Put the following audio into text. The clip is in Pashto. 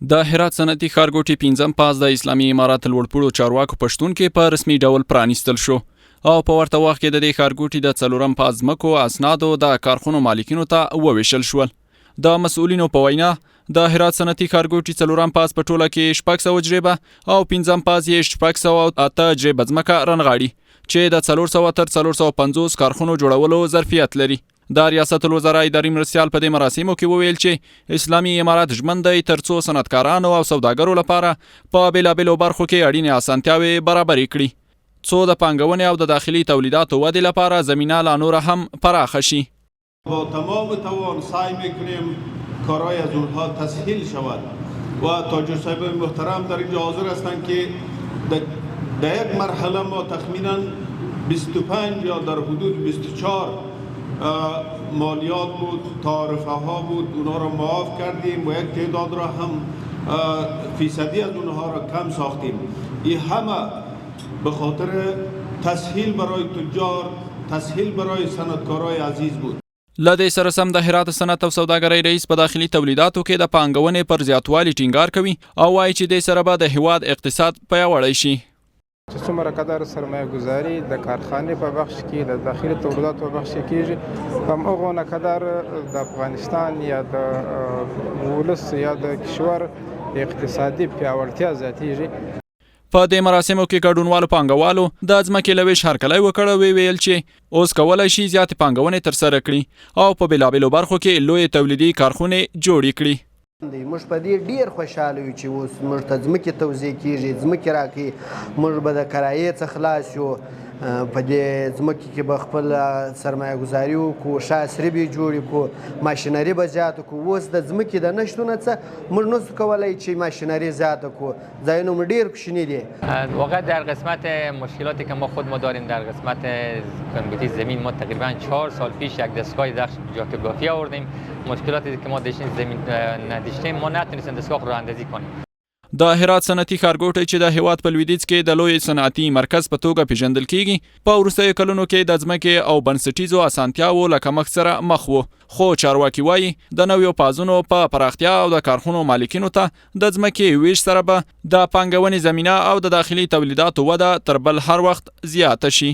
د هرات صنعتي ښارګوټي پنځم پاس د اسلامي امارات لوړپوړو چارواکو پښتون کې په رسمي ډول پرانیستل شو او په ورته وخت کې د دې ښارګوټي د څلورم پاس ځمکو اسنادو د کارخونو مالکینو ته وویشل شول. د مسوولینو په وینا د هرات صنعتي ښارګوټي څلورم پاس په ټوله کې 600 جریبه او پنځم پاس یې 608 جریبه ځمکه رانغاړي چې د 400 تر 450 کارخونو جوړولو ظرفیت لري. د ریاست الوزرا اداري مرستیال په دې مراسمو کې وویل چې اسلامي امارات ژمن دی ترڅو صنعتکارانو او سوداګرو لپاره په بیلابیلو برخو کې اړینې اسانتیاوې برابرې کړي څو د پانګونې او د داخلي تولیداتو ودې لپاره زمینه لا نور هم پراخه شي. با تمام توان سعی میکنیم کارهای از اونها تسهیل شود و تاجر صاحب محترم در اینجا حاضر هستند که در یک مرحله ما تخمینا 25 یا در حدود 24 مالیات بود، تعرفه ها بود، اونها را معاف کردیم و یک تعداد را هم فیصدی از اونها را کم ساختیم. این همه به خاطر تسهیل برای تجار، تسهیل برای صنعتکارای عزیز بود. لدې سره سم د هرات صنعت او سوداګرۍ رئیس په داخلي تولیداتو کې د پانګونې پر زیاتوالي ټینګار کوي او وایي چې دې سره به د هیواد اقتصاد پیاوړی شي. چې څومره قدر سرمایه گذاري د کارخانې په بخش کې د داخلي تولیداتو په بخش کې کېږي هماغونه قدر د افغانستان یا د ولس یا د کشور اقتصادي پیاوړتیا زیاتېږي. په دې مراسمو کې ګډونوالو پانګوالو د ځمکې له ویش هرکلی وکړ او ویل چې اوس کولی شي زیاتې پانګونې ترسره کړي او په بېلابېلو برخو کې لویې تولیدي کارخونې جوړې کړي. موږ په دې ډیر خوشاله یو چې اوس موږ ته ځمکې توزیع کېږي، ځمکې راکړي، موږ به د کرایې څخه خلاص یو، په دې ځمکې کې به خپل سرمایه ګذاري وکړو، ښه عصري به یې جوړې کړو، ماشینري به زیاته کړو. اوس د ځمکې د نشتونه څه موږ نشو کولی چې ماشینري زیاته کړو، ځایونه مو ډیر کوچني دي. واقعا در قسمت مشکلاتی که ما خود ما داریم در قسمت کنگوتی زمین ما تقریبا 4 سال پیش یک دستگاه جاکوبافی آوردیم. مشکلاتی که ما داشتیم زمین نداشتیم ما نتونستیم دستگاه رو اندازی کنیم. د هرات صنعتي ښارګوټی چې د هیواد په لویدیځ کې د لوی صنعتي مرکز په توګه پیژندل کیږي په وروستیو کلونو کې د ځمکې او بنسټیزو اسانتیاوو له کمښت سره مخ و، خو چارواکي وایي د نویو پازونو په پراختیا او د کارخونو مالکینو ته د ځمکې ویش سره به د پانګونې زمینه او د داخلي تولیداتو وده تر بل هر وخت زیاته شي.